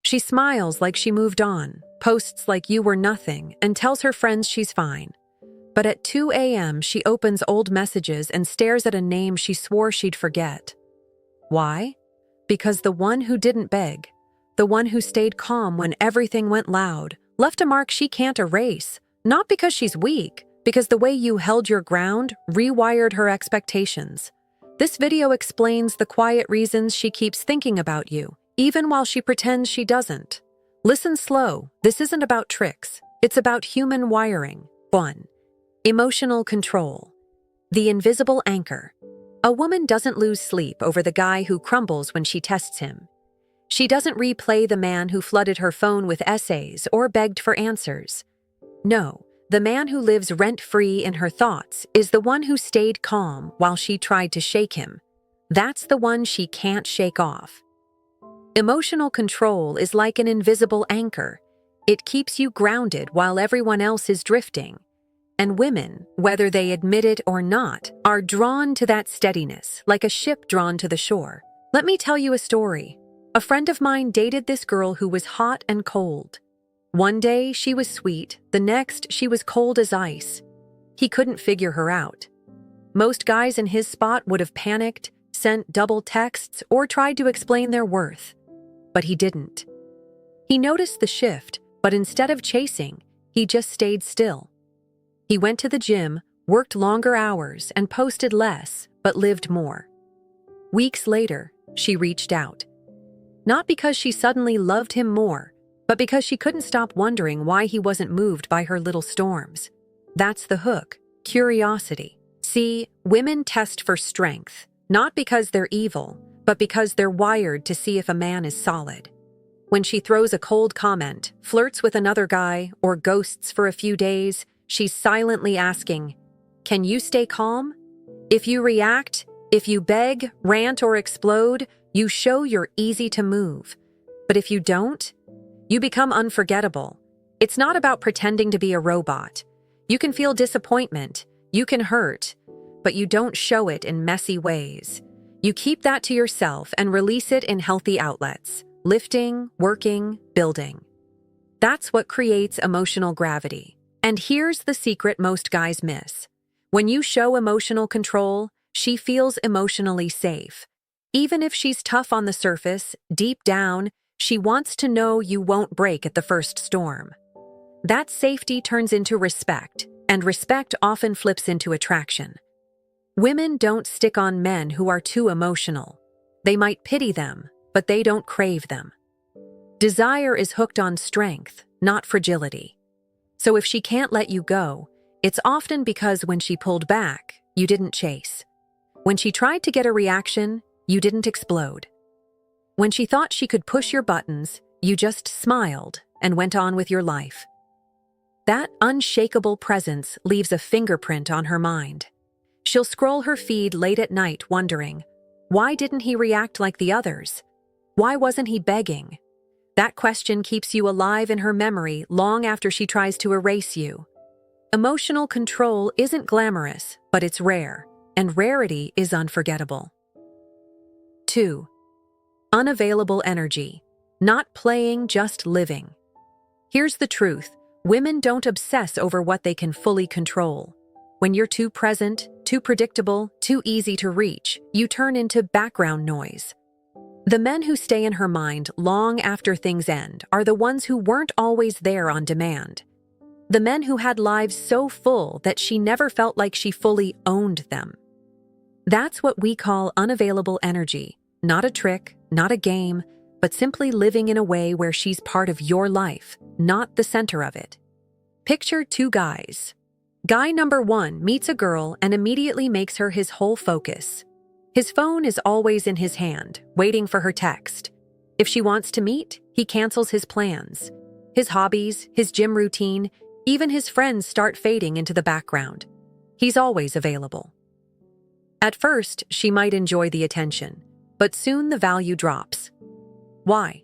She smiles like she moved on, posts like you were nothing, and tells her friends she's fine. But at 2 a.m., she opens old messages and stares at a name she swore she'd forget. Why? Because the one who didn't beg, the one who stayed calm when everything went loud, left a mark she can't erase, not because she's weak, because the way you held your ground rewired her expectations. This video explains the quiet reasons she keeps thinking about you, even while she pretends she doesn't. Listen slow. This isn't about tricks. It's about human wiring. 1. Emotional control. The invisible anchor. A woman doesn't lose sleep over the guy who crumbles when she tests him. She doesn't replay the man who flooded her phone with essays or begged for answers. No, the man who lives rent-free in her thoughts is the one who stayed calm while she tried to shake him. That's the one she can't shake off. Emotional control is like an invisible anchor. It keeps you grounded while everyone else is drifting. And women, whether they admit it or not, are drawn to that steadiness, like a ship drawn to the shore. Let me tell you a story. A friend of mine dated this girl who was hot and cold. One day, she was sweet. The next, she was cold as ice. He couldn't figure her out. Most guys in his spot would have panicked, sent double texts, or tried to explain their worth. But he didn't. He noticed the shift, but instead of chasing, he just stayed still. He went to the gym, worked longer hours, and posted less, but lived more. Weeks later, she reached out. Not because she suddenly loved him more, but because she couldn't stop wondering why he wasn't moved by her little storms. That's the hook, curiosity. See, women test for strength, not because they're evil, but because they're wired to see if a man is solid. When she throws a cold comment, flirts with another guy, or ghosts for a few days, she's silently asking, can you stay calm? If you react, if you beg, rant, or explode, you show you're easy to move. But if you don't, you become unforgettable. It's not about pretending to be a robot. You can feel disappointment, you can hurt, but you don't show it in messy ways. You keep that to yourself and release it in healthy outlets, lifting, working, building. That's what creates emotional gravity. And here's the secret most guys miss. When you show emotional control, she feels emotionally safe. Even if she's tough on the surface, deep down, she wants to know you won't break at the first storm. That safety turns into respect, and respect often flips into attraction. Women don't stick on men who are too emotional. They might pity them, but they don't crave them. Desire is hooked on strength, not fragility. So if she can't let you go, it's often because when she pulled back, you didn't chase. When she tried to get a reaction, you didn't explode. When she thought she could push your buttons, you just smiled and went on with your life. That unshakable presence leaves a fingerprint on her mind. She'll scroll her feed late at night wondering, why didn't he react like the others? Why wasn't he begging? That question keeps you alive in her memory long after she tries to erase you. Emotional control isn't glamorous, but it's rare, and rarity is unforgettable. 2. Unavailable energy. Not playing, just living. Here's the truth. Women don't obsess over what they can fully control. When you're too present, too predictable, too easy to reach, you turn into background noise. The men who stay in her mind long after things end are the ones who weren't always there on demand. The men who had lives so full that she never felt like she fully owned them. That's what we call unavailable energy. Not a trick, not a game, but simply living in a way where she's part of your life, not the center of it. Picture two guys. Guy number 1 meets a girl and immediately makes her his whole focus. His phone is always in his hand, waiting for her text. If she wants to meet, he cancels his plans. His hobbies, his gym routine, even his friends start fading into the background. He's always available. At first, she might enjoy the attention, but soon the value drops. Why?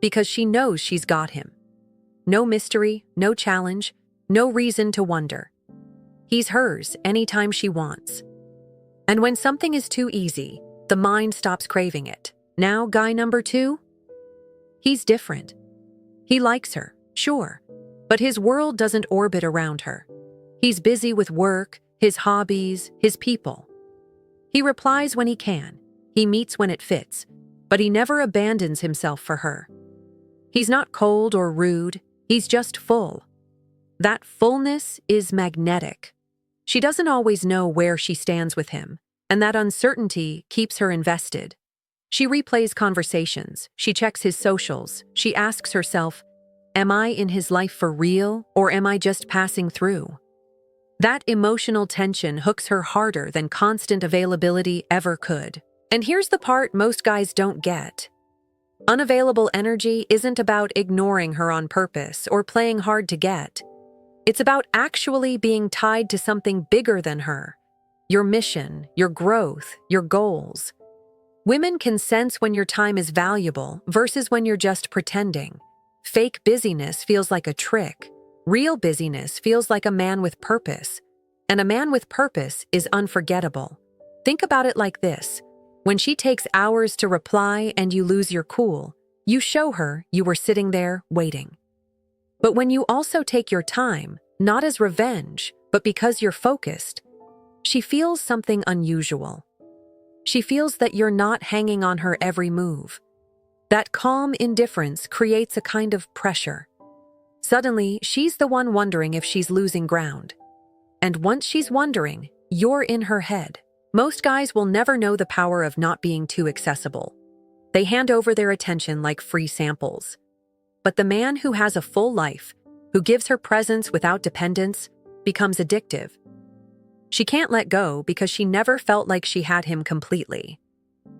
Because she knows she's got him. No mystery, no challenge, no reason to wonder. He's hers anytime she wants. And when something is too easy, the mind stops craving it. Now, guy number 2? He's different. He likes her, sure, but his world doesn't orbit around her. He's busy with work, his hobbies, his people. He replies when he can, he meets when it fits, but he never abandons himself for her. He's not cold or rude, he's just full. That fullness is magnetic. She doesn't always know where she stands with him, and that uncertainty keeps her invested. She replays conversations, she checks his socials, she asks herself, am I in his life for real, or am I just passing through? That emotional tension hooks her harder than constant availability ever could. And here's the part most guys don't get. Unavailable energy isn't about ignoring her on purpose or playing hard to get. It's about actually being tied to something bigger than her. Your mission, your growth, your goals. Women can sense when your time is valuable versus when you're just pretending. Fake busyness feels like a trick. Real busyness feels like a man with purpose. And a man with purpose is unforgettable. Think about it like this. When she takes hours to reply and you lose your cool, you show her you were sitting there waiting. But when you also take your time, not as revenge, but because you're focused, she feels something unusual. She feels that you're not hanging on her every move. That calm indifference creates a kind of pressure. Suddenly, she's the one wondering if she's losing ground. And once she's wondering, you're in her head. Most guys will never know the power of not being too accessible. They hand over their attention like free samples. But the man who has a full life, who gives her presence without dependence, becomes addictive. She can't let go because she never felt like she had him completely.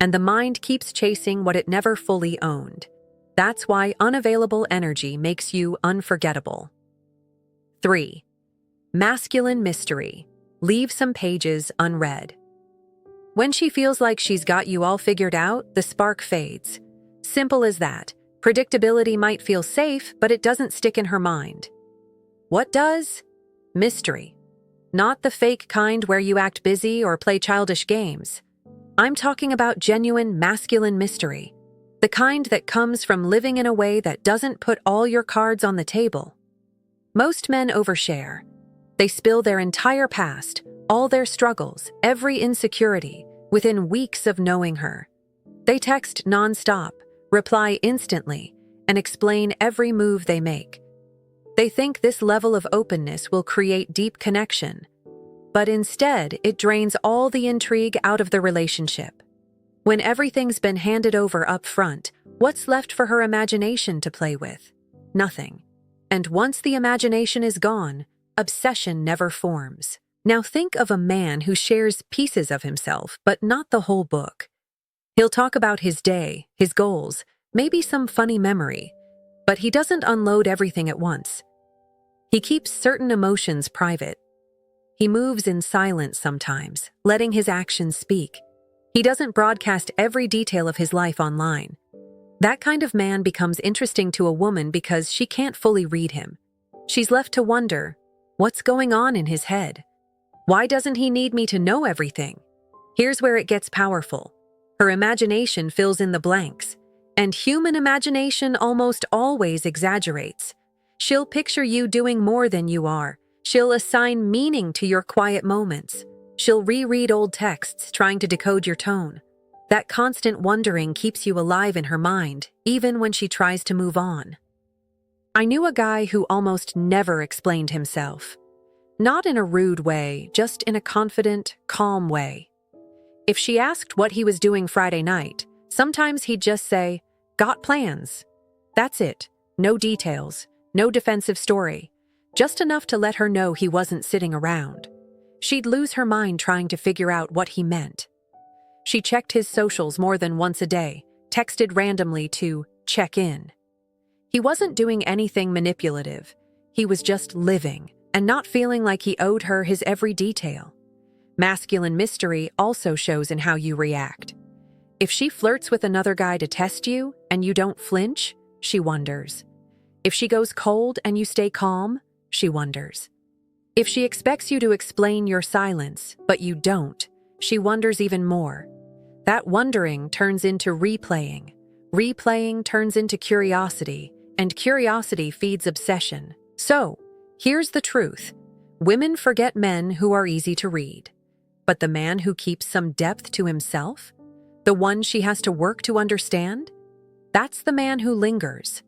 And the mind keeps chasing what it never fully owned. That's why unavailable energy makes you unforgettable. 3. Masculine mystery. Leave some pages unread. When she feels like she's got you all figured out, the spark fades. Simple as that. Predictability might feel safe, but it doesn't stick in her mind. What does? Mystery. Not the fake kind where you act busy or play childish games. I'm talking about genuine masculine mystery. The kind that comes from living in a way that doesn't put all your cards on the table. Most men overshare. They spill their entire past, all their struggles, every insecurity, within weeks of knowing her. They text nonstop, reply instantly, and explain every move they make. They think this level of openness will create deep connection, but instead it drains all the intrigue out of the relationship. When everything's been handed over up front, what's left for her imagination to play with? Nothing. And once the imagination is gone, obsession never forms. Now think of a man who shares pieces of himself, but not the whole book. He'll talk about his day, his goals, maybe some funny memory, but he doesn't unload everything at once. He keeps certain emotions private. He moves in silence sometimes, letting his actions speak. He doesn't broadcast every detail of his life online. That kind of man becomes interesting to a woman because she can't fully read him. She's left to wonder, what's going on in his head? Why doesn't he need me to know everything? Here's where it gets powerful. Her imagination fills in the blanks, and human imagination almost always exaggerates. She'll picture you doing more than you are. She'll assign meaning to your quiet moments. She'll reread old texts trying to decode your tone. That constant wondering keeps you alive in her mind, even when she tries to move on. I knew a guy who almost never explained himself. Not in a rude way, just in a confident, calm way. If she asked what he was doing Friday night, sometimes he'd just say, "Got plans." That's it. No details, no defensive story. Just enough to let her know he wasn't sitting around. She'd lose her mind trying to figure out what he meant. She checked his socials more than once a day, texted randomly to check in. He wasn't doing anything manipulative. He was just living and not feeling like he owed her his every detail. Masculine mystery also shows in how you react. If she flirts with another guy to test you and you don't flinch, she wonders. If she goes cold and you stay calm, she wonders. If she expects you to explain your silence, but you don't, she wonders even more. That wondering turns into replaying. Replaying turns into curiosity, and curiosity feeds obsession. So, here's the truth. Women forget men who are easy to read. But the man who keeps some depth to himself? The one she has to work to understand? That's the man who lingers.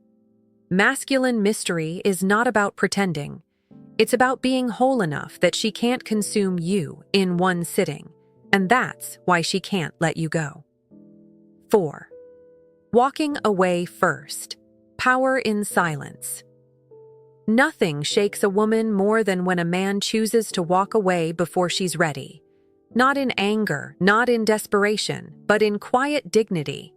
Masculine mystery is not about pretending. It's about being whole enough that she can't consume you in one sitting, and that's why she can't let you go. 4. Walking away first. Power in silence. Nothing shakes a woman more than when a man chooses to walk away before she's ready. Not in anger, not in desperation, but in quiet dignity.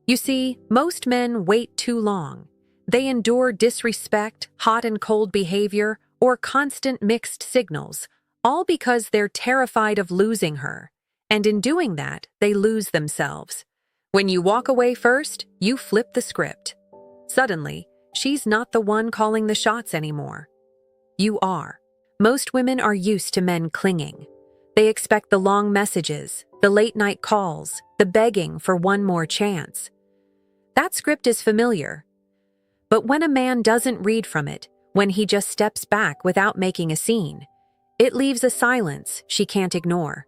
You see, most men wait too long. They endure disrespect, hot and cold behavior, or constant mixed signals, all because they're terrified of losing her. And in doing that, they lose themselves. When you walk away first, you flip the script. Suddenly, she's not the one calling the shots anymore. You are. Most women are used to men clinging. They expect the long messages, the late-night calls, the begging for one more chance. That script is familiar. But when a man doesn't read from it, when he just steps back without making a scene, it leaves a silence she can't ignore.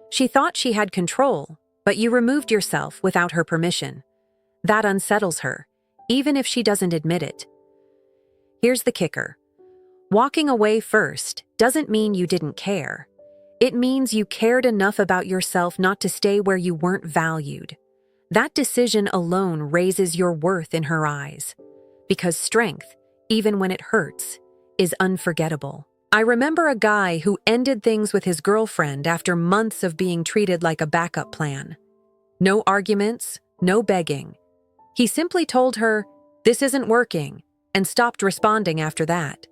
She thought she had control, but you removed yourself without her permission. That unsettles her, even if she doesn't admit it. Here's the kicker. Walking away first doesn't mean you didn't care. It means you cared enough about yourself not to stay where you weren't valued. That decision alone raises your worth in her eyes. Because strength, even when it hurts, is unforgettable. I remember a guy who ended things with his girlfriend after months of being treated like a backup plan. No arguments, no begging. He simply told her, "This isn't working," and stopped responding after that.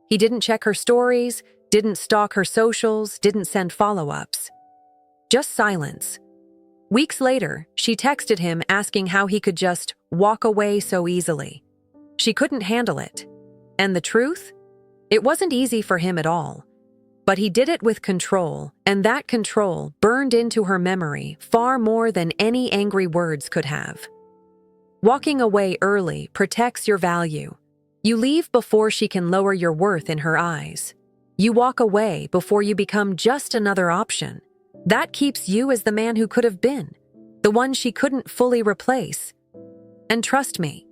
He didn't check her stories, didn't stalk her socials, didn't send follow-ups. Just silence. Weeks later, she texted him asking how he could just walk away so easily. She couldn't handle it. And the truth? It wasn't easy for him at all. But he did it with control, and that control burned into her memory far more than any angry words could have. Walking away early protects your value. You leave before she can lower your worth in her eyes. You walk away before you become just another option. That keeps you as the man who could have been, the one she couldn't fully replace. And trust me,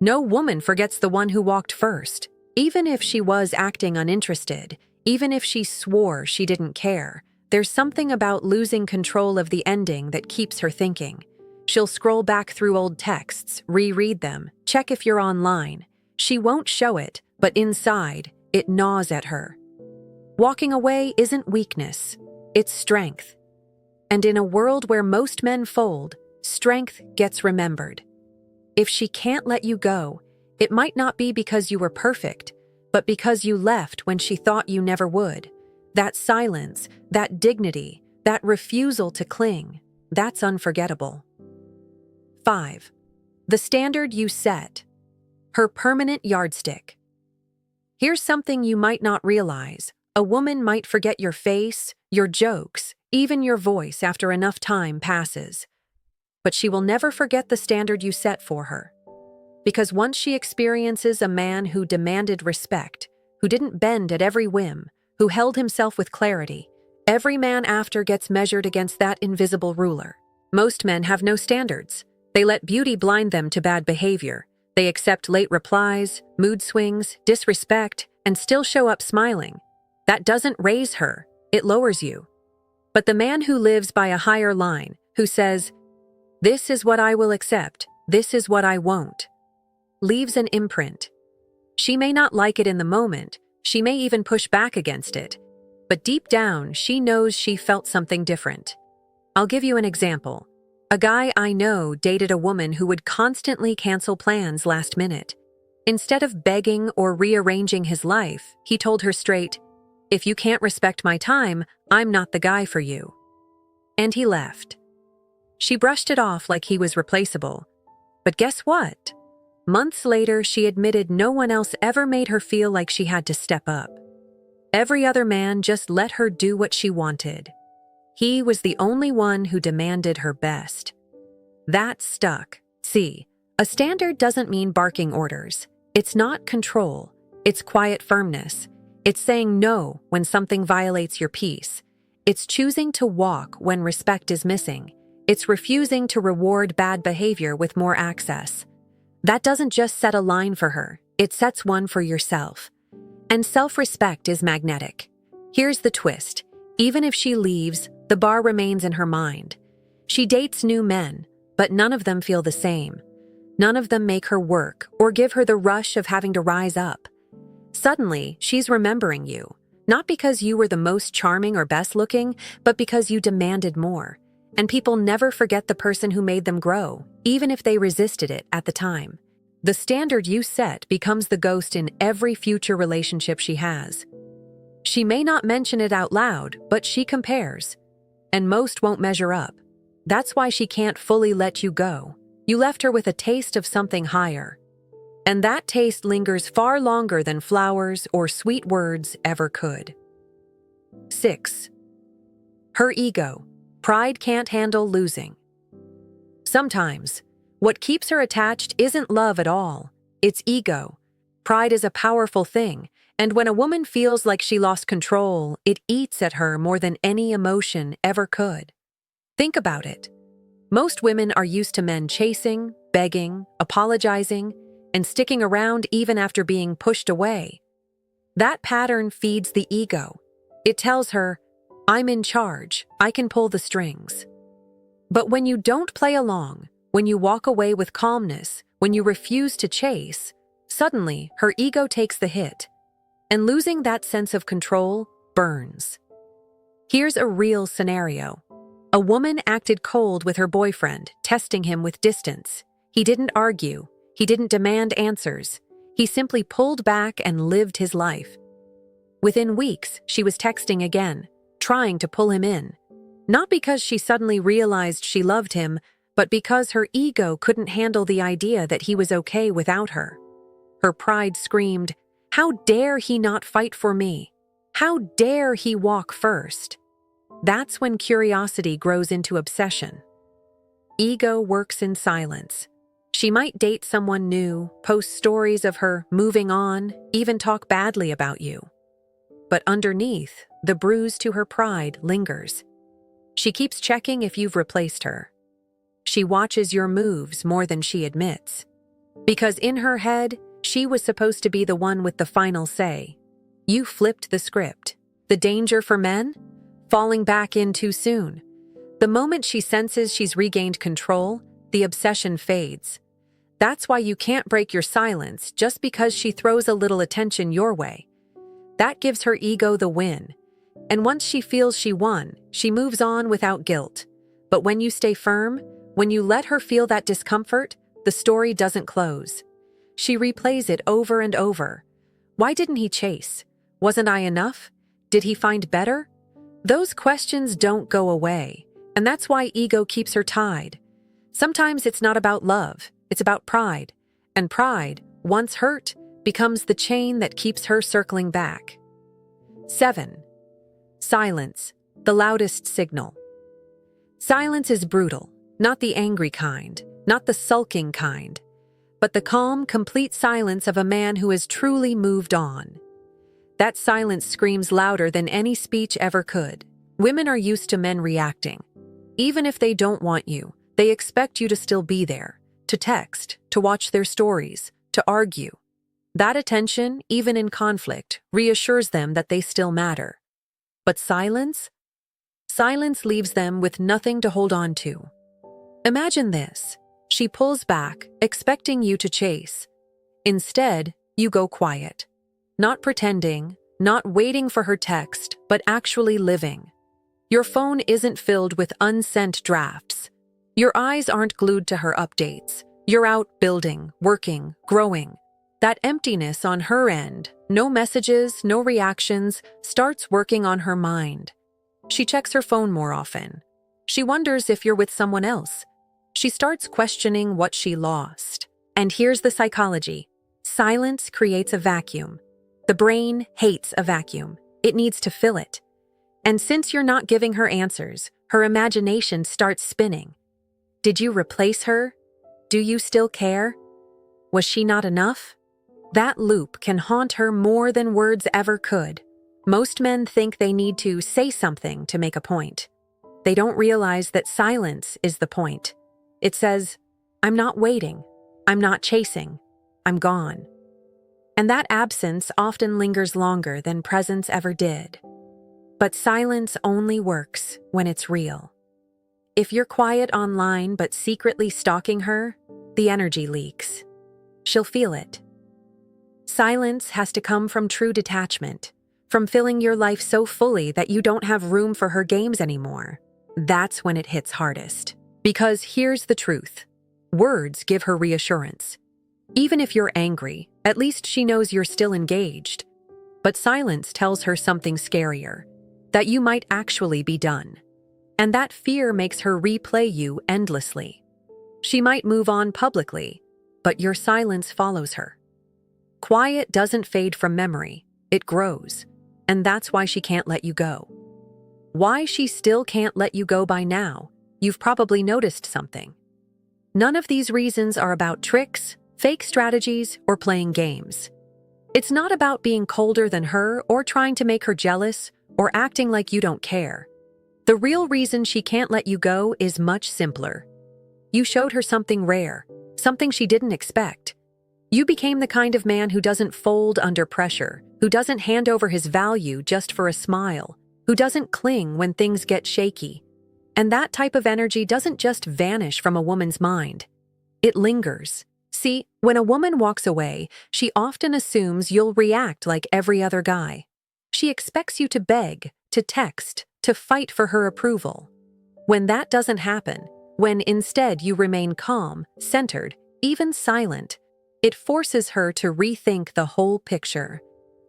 no woman forgets the one who walked first, even if she was acting uninterested, even if she swore she didn't care. There's something about losing control of the ending that keeps her thinking. She'll scroll back through old texts, reread them, check if you're online. She won't show it, but inside, it gnaws at her. Walking away isn't weakness, it's strength. And in a world where most men fold, strength gets remembered. If she can't let you go, it might not be because you were perfect, but because you left when she thought you never would. That silence, that dignity, that refusal to cling, that's unforgettable. 5. The standard you set. Her permanent yardstick. Here's something you might not realize. A woman might forget your face, your jokes, even your voice after enough time passes. But she will never forget the standard you set for her. Because once she experiences a man who demanded respect, who didn't bend at every whim, who held himself with clarity, every man after gets measured against that invisible ruler. Most men have no standards. They let beauty blind them to bad behavior. They accept late replies, mood swings, disrespect, and still show up smiling. That doesn't raise her, it lowers you. But the man who lives by a higher line, who says, "This is what I will accept, this is what I won't," leaves an imprint. She may not like it in the moment, she may even push back against it, but deep down, she knows she felt something different. I'll give you an example. A guy I know dated a woman who would constantly cancel plans last minute. Instead of begging or rearranging his life, he told her straight, "If you can't respect my time, I'm not the guy for you." And he left. She brushed it off like he was replaceable. But guess what? Months later, she admitted no one else ever made her feel like she had to step up. Every other man just let her do what she wanted. He was the only one who demanded her best. That stuck. See, a standard doesn't mean barking orders. It's not control, it's quiet firmness. It's saying no when something violates your peace. It's choosing to walk when respect is missing. It's refusing to reward bad behavior with more access. That doesn't just set a line for her, it sets one for yourself. And self-respect is magnetic. Here's the twist. Even if she leaves, the bar remains in her mind. She dates new men, but none of them feel the same. None of them make her work or give her the rush of having to rise up. Suddenly, she's remembering you, not because you were the most charming or best looking, but because you demanded more. And people never forget the person who made them grow, even if they resisted it at the time. The standard you set becomes the ghost in every future relationship she has. She may not mention it out loud, but she compares. And most won't measure up. That's why she can't fully let you go. You left her with a taste of something higher. And that taste lingers far longer than flowers or sweet words ever could. 6. Her ego. Pride can't handle losing. Sometimes, what keeps her attached isn't love at all. It's ego. Pride is a powerful thing, and when a woman feels like she lost control, it eats at her more than any emotion ever could. Think about it. Most women are used to men chasing, begging, apologizing, and sticking around even after being pushed away. That pattern feeds the ego. It tells her, I'm in charge, I can pull the strings. But when you don't play along, when you walk away with calmness, when you refuse to chase, suddenly her ego takes the hit. And losing that sense of control burns. Here's a real scenario. A woman acted cold with her boyfriend, testing him with distance. He didn't argue. He didn't demand answers. He simply pulled back and lived his life. Within weeks, she was texting again, trying to pull him in. Not because she suddenly realized she loved him, but because her ego couldn't handle the idea that he was okay without her. Her pride screamed, "How dare he not fight for me? How dare he walk first?" That's when curiosity grows into obsession. Ego works in silence. She might date someone new, post stories of her moving on, even talk badly about you. But underneath, the bruise to her pride lingers. She keeps checking if you've replaced her. She watches your moves more than she admits. Because in her head, she was supposed to be the one with the final say. You flipped the script. The danger for men? Falling back in too soon. The moment she senses she's regained control, the obsession fades. That's why you can't break your silence just because she throws a little attention your way. That gives her ego the win. And once she feels she won, she moves on without guilt. But when you stay firm, when you let her feel that discomfort, the story doesn't close. She replays it over and over. Why didn't he chase? Wasn't I enough? Did he find better? Those questions don't go away, and that's why ego keeps her tied. Sometimes it's not about love, it's about pride. And pride, once hurt, becomes the chain that keeps her circling back. 7. Silence, the loudest signal. Silence is brutal, not the angry kind, not the sulking kind, but the calm, complete silence of a man who has truly moved on. That silence screams louder than any speech ever could. Women are used to men reacting. Even if they don't want you, they expect you to still be there, to text, to watch their stories, to argue. That attention, even in conflict, reassures them that they still matter. But silence? Silence leaves them with nothing to hold on to. Imagine this. She pulls back, expecting you to chase. Instead, you go quiet. Not pretending, not waiting for her text, but actually living. Your phone isn't filled with unsent drafts. Your eyes aren't glued to her updates. You're out building, working, growing. That emptiness on her end, no messages, no reactions, starts working on her mind. She checks her phone more often. She wonders if you're with someone else. She starts questioning what she lost. And here's the psychology. Silence creates a vacuum. The brain hates a vacuum. It needs to fill it. And since you're not giving her answers, her imagination starts spinning. Did you replace her? Do you still care? Was she not enough? That loop can haunt her more than words ever could. Most men think they need to say something to make a point. They don't realize that silence is the point. It says, I'm not waiting, I'm not chasing, I'm gone. And that absence often lingers longer than presence ever did. But silence only works when it's real. If you're quiet online but secretly stalking her, the energy leaks. She'll feel it. Silence has to come from true detachment, from filling your life so fully that you don't have room for her games anymore. That's when it hits hardest. Because here's the truth. Words give her reassurance. Even if you're angry, at least she knows you're still engaged. But silence tells her something scarier, that you might actually be done. And that fear makes her replay you endlessly. She might move on publicly, but your silence follows her. Quiet doesn't fade from memory, it grows. And that's why she can't let you go. Why she still can't let you go by now, you've probably noticed something. None of these reasons are about tricks, fake strategies, or playing games. It's not about being colder than her or trying to make her jealous or acting like you don't care. The real reason she can't let you go is much simpler. You showed her something rare, something she didn't expect. You became the kind of man who doesn't fold under pressure, who doesn't hand over his value just for a smile, who doesn't cling when things get shaky. And that type of energy doesn't just vanish from a woman's mind. It lingers. See, when a woman walks away, she often assumes you'll react like every other guy. She expects you to beg, to text, to fight for her approval. When that doesn't happen, when instead you remain calm, centered, even silent, it forces her to rethink the whole picture.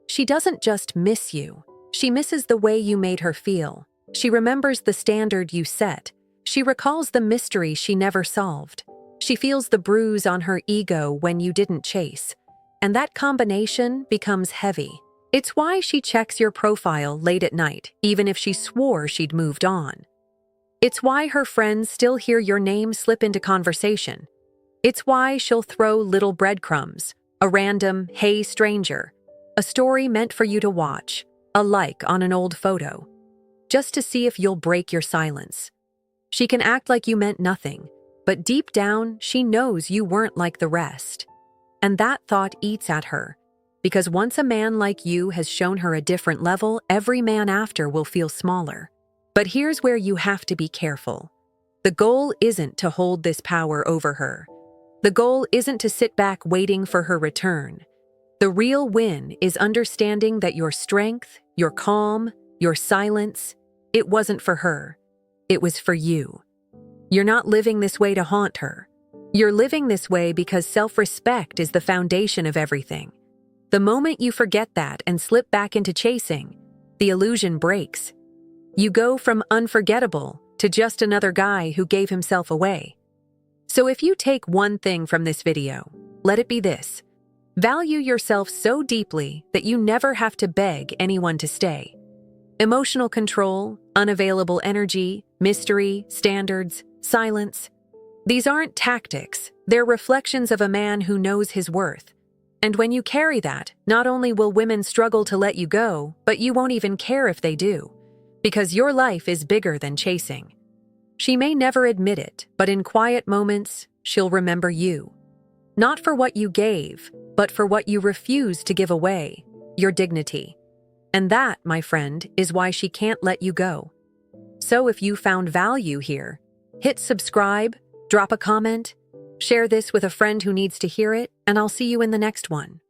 She doesn't just miss you. She misses the way you made her feel. She remembers the standard you set. She recalls the mystery she never solved. She feels the bruise on her ego when you didn't chase. And that combination becomes heavy. It's why she checks your profile late at night, even if she swore she'd moved on. It's why her friends still hear your name slip into conversation. It's why she'll throw little breadcrumbs, a random, hey stranger, a story meant for you to watch, a like on an old photo, just to see if you'll break your silence. She can act like you meant nothing, but deep down, she knows you weren't like the rest. And that thought eats at her, because once a man like you has shown her a different level, every man after will feel smaller. But here's where you have to be careful. The goal isn't to hold this power over her. The goal isn't to sit back waiting for her return. The real win is understanding that your strength, your calm, your silence, it wasn't for her. It was for you. You're not living this way to haunt her. You're living this way because self-respect is the foundation of everything. The moment you forget that and slip back into chasing, the illusion breaks. You go from unforgettable to just another guy who gave himself away. So if you take one thing from this video, let it be this. Value yourself so deeply that you never have to beg anyone to stay. Emotional control, unavailable energy, mystery, standards, silence. These aren't tactics, they're reflections of a man who knows his worth. And when you carry that, not only will women struggle to let you go, but you won't even care if they do. Because your life is bigger than chasing. She may never admit it, but in quiet moments, she'll remember you. Not for what you gave, but for what you refused to give away, your dignity. And that, my friend, is why she can't let you go. So if you found value here, hit subscribe, drop a comment, share this with a friend who needs to hear it, and I'll see you in the next one.